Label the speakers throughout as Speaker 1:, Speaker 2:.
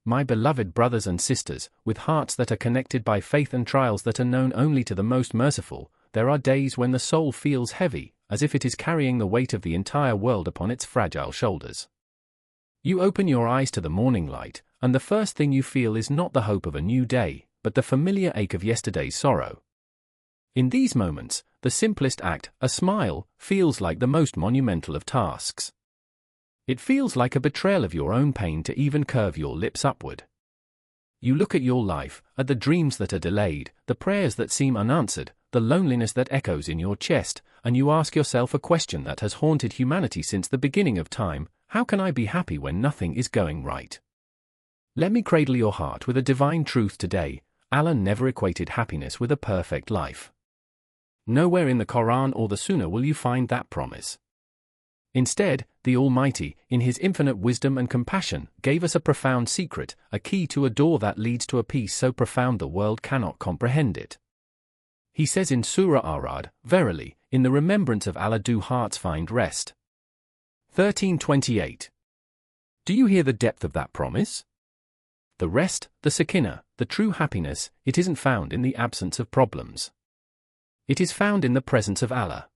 Speaker 1: My beloved brothers and sisters, with hearts that are connected by faith and trials that are known only to the most merciful, there are days when the soul feels heavy, as if it is carrying the weight of the entire world upon its fragile shoulders. You open your eyes to the morning light, and the first thing you feel is not the hope of a new day, but the familiar ache of yesterday's sorrow. In these moments, the simplest act, a smile, feels like the most monumental of tasks. It feels like a betrayal of your own pain to even curve your lips upward. You look at your life, at the dreams that are delayed, the prayers that seem unanswered, the loneliness that echoes in your chest, and you ask yourself a question that has haunted humanity since the beginning of time: how can I be happy when nothing is going right? Let me cradle your heart with a divine truth today: Allah never equated happiness with a perfect life. Nowhere in the Quran or the Sunnah will you find that promise. Instead, the Almighty, in His infinite wisdom and compassion, gave us a profound secret, a key to a door that leads to a peace so profound the world cannot comprehend it. He says in Surah Ar-Ra'd, "Verily, in the remembrance of Allah do hearts find rest." 13:28. Do you hear the depth of that promise? The rest, the sakinah, the true happiness, it isn't found in the absence of problems. It is found in the presence of Allah.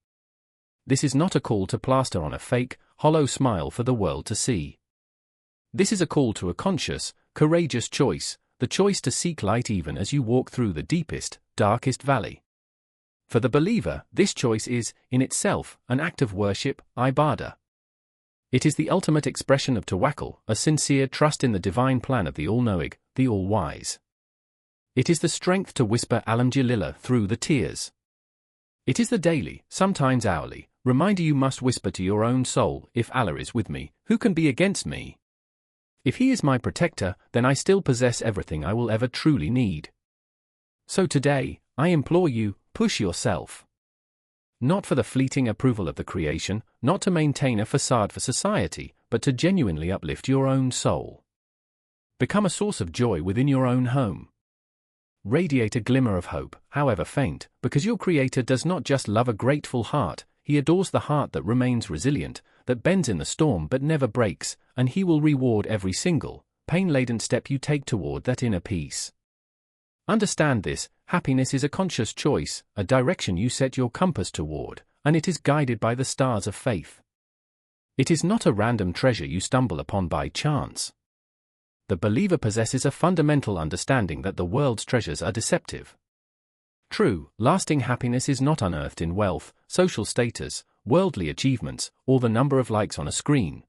Speaker 1: This is not a call to plaster on a fake, hollow smile for the world to see. This is a call to a conscious, courageous choice, the choice to seek light even as you walk through the deepest, darkest valley. For the believer, this choice is, in itself, an act of worship, ibadah. It is the ultimate expression of tawakkul, a sincere trust in the divine plan of the All-Knowing, the All-Wise. It is the strength to whisper Alhamdulillah through the tears. It is the daily, sometimes hourly, reminder you must whisper to your own soul: if Allah is with me, who can be against me? If He is my protector, then I still possess everything I will ever truly need. So today, I implore you, push yourself. Not for the fleeting approval of the creation, not to maintain a facade for society, but to genuinely uplift your own soul. Become a source of joy within your own home. Radiate a glimmer of hope, however faint, because your Creator does not just love a grateful heart, He adores the heart that remains resilient, that bends in the storm but never breaks, and He will reward every single, pain-laden step you take toward that inner peace. Understand this: happiness is a conscious choice, a direction you set your compass toward, and it is guided by the stars of faith. It is not a random treasure you stumble upon by chance. The believer possesses a fundamental understanding that the world's treasures are deceptive. True, lasting happiness is not unearthed in wealth, social status, worldly achievements, or the number of likes on a screen.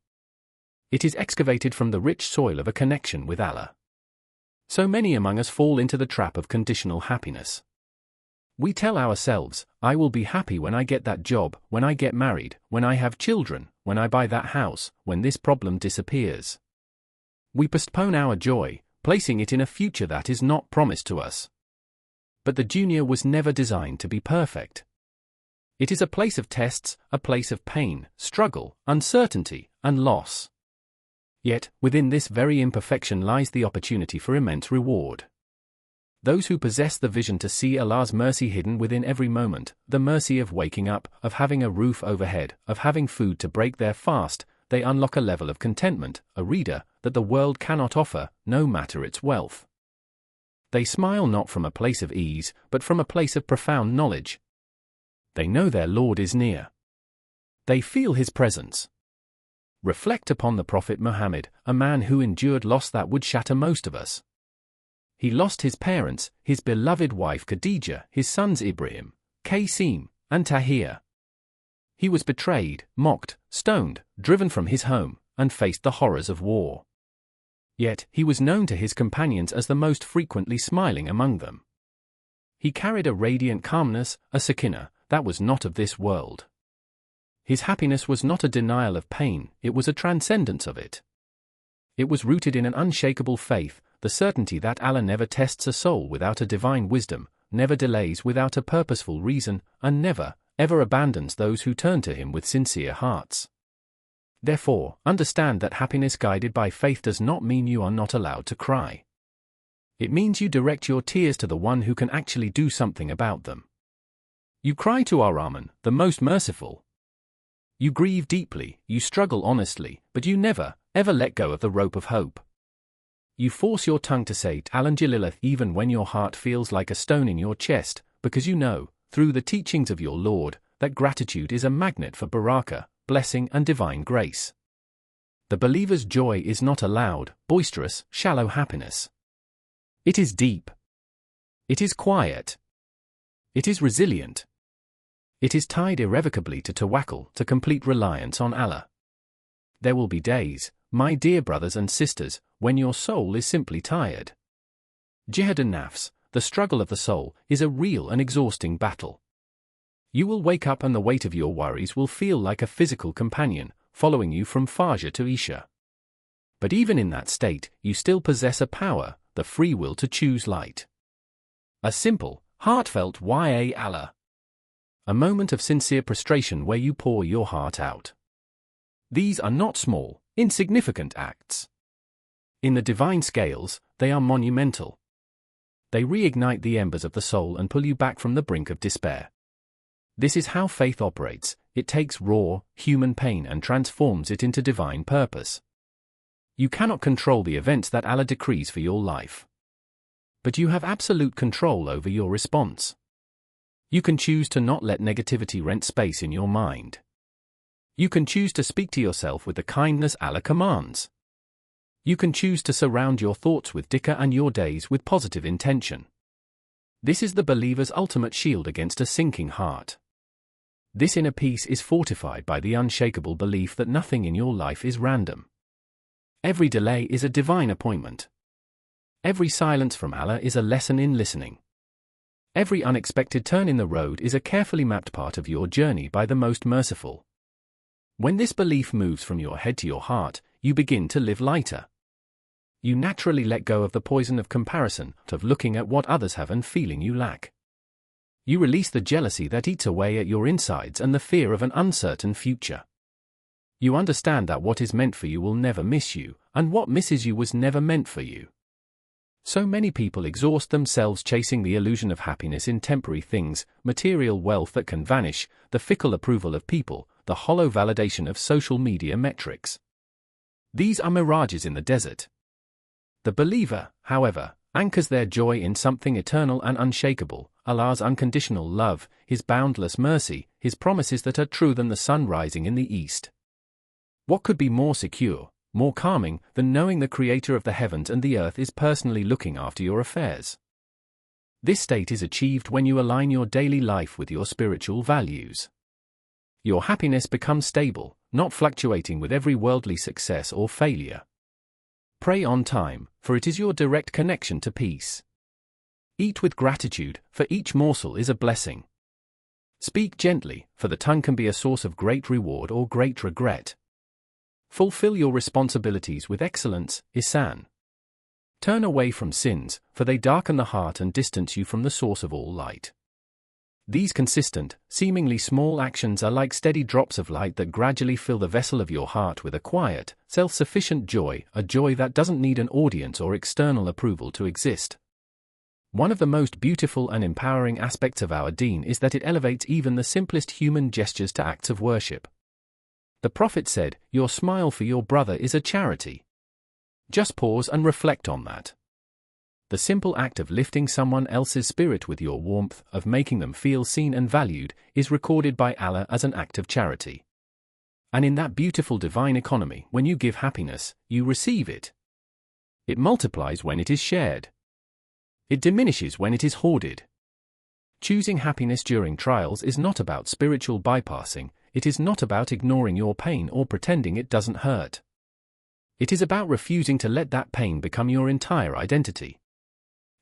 Speaker 1: It is excavated from the rich soil of a connection with Allah. So many among us fall into the trap of conditional happiness. We tell ourselves, I will be happy when I get that job, when I get married, when I have children, when I buy that house, when this problem disappears. We postpone our joy, placing it in a future that is not promised to us. But the dunya was never designed to be perfect. It is a place of tests, a place of pain, struggle, uncertainty, and loss. Yet, within this very imperfection lies the opportunity for immense reward. Those who possess the vision to see Allah's mercy hidden within every moment, the mercy of waking up, of having a roof overhead, of having food to break their fast, they unlock a level of contentment, a reader, that the world cannot offer, no matter its wealth. They smile not from a place of ease, but from a place of profound knowledge. They know their Lord is near. They feel His presence. Reflect upon the Prophet Muhammad, a man who endured loss that would shatter most of us. He lost his parents, his beloved wife Khadija, his sons Ibrahim, Qasim, and Tahir. He was betrayed, mocked, stoned, driven from his home, and faced the horrors of war. Yet, he was known to his companions as the most frequently smiling among them. He carried a radiant calmness, a sakinah, that was not of this world. His happiness was not a denial of pain, it was a transcendence of it. It was rooted in an unshakable faith, the certainty that Allah never tests a soul without a divine wisdom, never delays without a purposeful reason, and never, ever abandons those who turn to Him with sincere hearts. Therefore, understand that happiness guided by faith does not mean you are not allowed to cry. It means you direct your tears to the one who can actually do something about them. You cry to Ar-Rahman, the most merciful. You grieve deeply, you struggle honestly, but you never, ever let go of the rope of hope. You force your tongue to say Alhamdulillah even when your heart feels like a stone in your chest, because you know, through the teachings of your Lord, that gratitude is a magnet for barakah, blessing and divine grace. The believer's joy is not a loud, boisterous, shallow happiness. It is deep. It is quiet. It is resilient. It is tied irrevocably to tawakkul, to complete reliance on Allah. There will be days, my dear brothers and sisters, when your soul is simply tired. Jihad an-nafs, the struggle of the soul, is a real and exhausting battle. You will wake up and the weight of your worries will feel like a physical companion, following you from Fajr to Isha. But even in that state, you still possess a power, the free will to choose light. A simple, heartfelt Ya Allah. A moment of sincere prostration where you pour your heart out. These are not small, insignificant acts. In the divine scales, they are monumental. They reignite the embers of the soul and pull you back from the brink of despair. This is how faith operates. It takes raw, human pain and transforms it into divine purpose. You cannot control the events that Allah decrees for your life. But you have absolute control over your response. You can choose to not let negativity rent space in your mind. You can choose to speak to yourself with the kindness Allah commands. You can choose to surround your thoughts with dhikr and your days with positive intention. This is the believer's ultimate shield against a sinking heart. This inner peace is fortified by the unshakable belief that nothing in your life is random. Every delay is a divine appointment. Every silence from Allah is a lesson in listening. Every unexpected turn in the road is a carefully mapped part of your journey by the most merciful. When this belief moves from your head to your heart, you begin to live lighter. You naturally let go of the poison of comparison, of looking at what others have and feeling you lack. You release the jealousy that eats away at your insides and the fear of an uncertain future. You understand that what is meant for you will never miss you, and what misses you was never meant for you. So many people exhaust themselves chasing the illusion of happiness in temporary things, material wealth that can vanish, the fickle approval of people, the hollow validation of social media metrics. These are mirages in the desert. The believer, however, anchors their joy in something eternal and unshakable, Allah's unconditional love, His boundless mercy, His promises that are truer than the sun rising in the east. What could be more secure, more calming, than knowing the Creator of the heavens and the earth is personally looking after your affairs? This state is achieved when you align your daily life with your spiritual values. Your happiness becomes stable, not fluctuating with every worldly success or failure. Pray on time, for it is your direct connection to peace. Eat with gratitude, for each morsel is a blessing. Speak gently, for the tongue can be a source of great reward or great regret. Fulfill your responsibilities with excellence, ihsan. Turn away from sins, for they darken the heart and distance you from the source of all light. These consistent, seemingly small actions are like steady drops of light that gradually fill the vessel of your heart with a quiet, self-sufficient joy, a joy that doesn't need an audience or external approval to exist. One of the most beautiful and empowering aspects of our deen is that it elevates even the simplest human gestures to acts of worship. The Prophet said, "Your smile for your brother is a charity." Just pause and reflect on that. The simple act of lifting someone else's spirit with your warmth, of making them feel seen and valued, is recorded by Allah as an act of charity. And in that beautiful divine economy, when you give happiness, you receive it. It multiplies when it is shared. It diminishes when it is hoarded. Choosing happiness during trials is not about spiritual bypassing, it is not about ignoring your pain or pretending it doesn't hurt. It is about refusing to let that pain become your entire identity.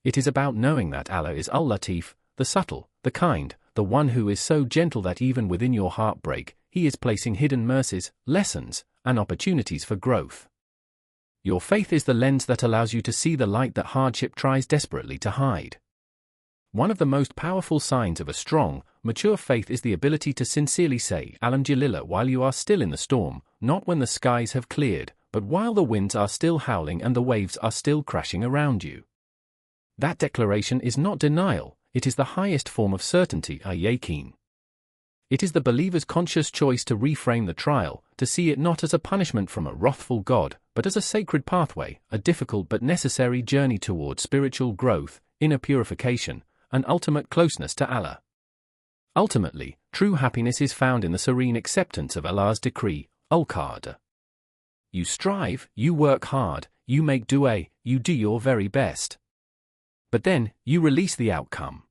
Speaker 1: It is about knowing that Allah is Al-Latif, the subtle, the kind, the one who is so gentle that even within your heartbreak, He is placing hidden mercies, lessons, and opportunities for growth. Your faith is the lens that allows you to see the light that hardship tries desperately to hide. One of the most powerful signs of a strong, mature faith is the ability to sincerely say Alhamdulillah while you are still in the storm, not when the skies have cleared, but while the winds are still howling and the waves are still crashing around you. That declaration is not denial, it is the highest form of certainty, a yaqeen. It is the believer's conscious choice to reframe the trial, to see it not as a punishment from a wrathful God, but as a sacred pathway, a difficult but necessary journey toward spiritual growth, inner purification, and ultimate closeness to Allah. Ultimately, true happiness is found in the serene acceptance of Allah's decree, al-Qadr. You strive, you work hard, you make dua, you do your very best. But then, you release the outcome.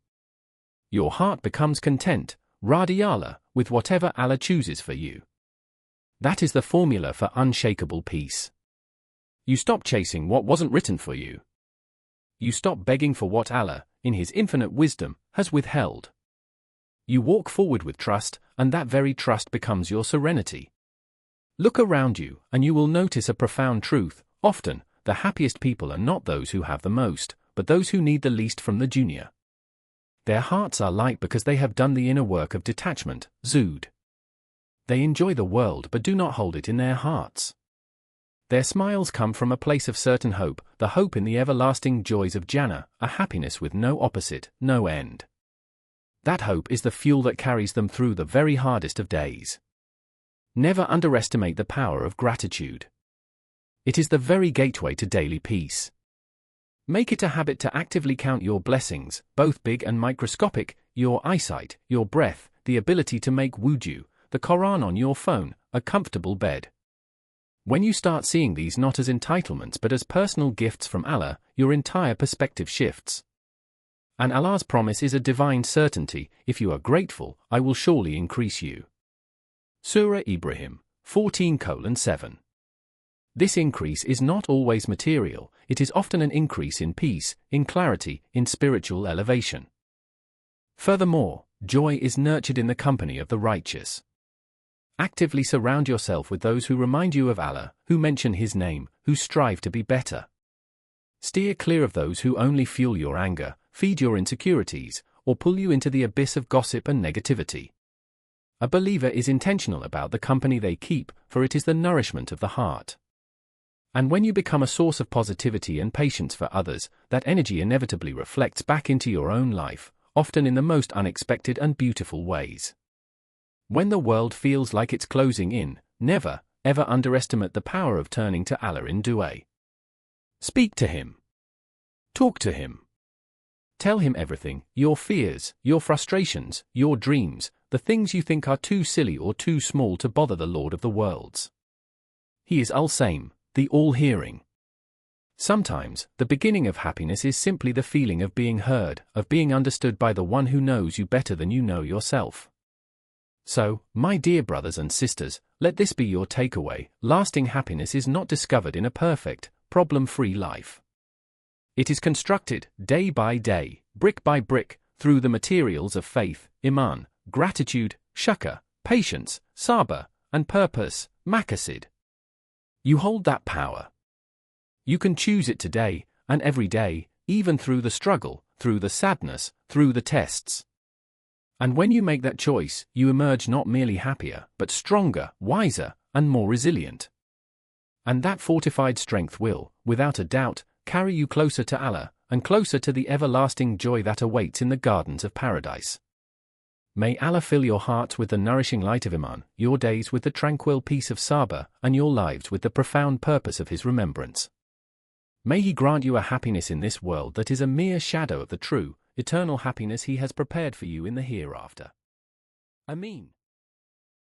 Speaker 1: Your heart becomes content, radiyallah, with whatever Allah chooses for you. That is the formula for unshakable peace. You stop chasing what wasn't written for you. You stop begging for what Allah, in His infinite wisdom, has withheld. You walk forward with trust, and that very trust becomes your serenity. Look around you, and you will notice a profound truth. Often, the happiest people are not those who have the most, but those who need the least from the dunya. Their hearts are light because they have done the inner work of detachment, zuhd. They enjoy the world but do not hold it in their hearts. Their smiles come from a place of certain hope, the hope in the everlasting joys of Jannah, a happiness with no opposite, no end. That hope is the fuel that carries them through the very hardest of days. Never underestimate the power of gratitude. It is the very gateway to daily peace. Make it a habit to actively count your blessings, both big and microscopic, your eyesight, your breath, the ability to make wudu, the Quran on your phone, a comfortable bed. When you start seeing these not as entitlements but as personal gifts from Allah, your entire perspective shifts. And Allah's promise is a divine certainty: if you are grateful, I will surely increase you. Surah Ibrahim 14:7. This increase is not always material, it is often an increase in peace, in clarity, in spiritual elevation. Furthermore, joy is nurtured in the company of the righteous. Actively surround yourself with those who remind you of Allah, who mention His name, who strive to be better. Steer clear of those who only fuel your anger, feed your insecurities, or pull you into the abyss of gossip and negativity. A believer is intentional about the company they keep, for it is the nourishment of the heart. And when you become a source of positivity and patience for others, that energy inevitably reflects back into your own life, often in the most unexpected and beautiful ways. When the world feels like it's closing in, never, ever underestimate the power of turning to Allah in dua. Speak to Him. Talk to Him. Tell Him everything, your fears, your frustrations, your dreams, the things you think are too silly or too small to bother the Lord of the worlds. He is Al-Same, the all-hearing. Sometimes, the beginning of happiness is simply the feeling of being heard, of being understood by the one who knows you better than you know yourself. So, my dear brothers and sisters, let this be your takeaway: lasting happiness is not discovered in a perfect, problem-free life. It is constructed, day by day, brick by brick, through the materials of faith, iman, gratitude, shukr, patience, sabr, and purpose, maqasid. You hold that power. You can choose it today, and every day, even through the struggle, through the sadness, through the tests. And when you make that choice, you emerge not merely happier, but stronger, wiser, and more resilient. And that fortified strength will, without a doubt, carry you closer to Allah, and closer to the everlasting joy that awaits in the gardens of paradise. May Allah fill your hearts with the nourishing light of Iman, your days with the tranquil peace of Sabr, and your lives with the profound purpose of His remembrance. May He grant you a happiness in this world that is a mere shadow of the true, eternal happiness He has prepared for you in the hereafter. Ameen.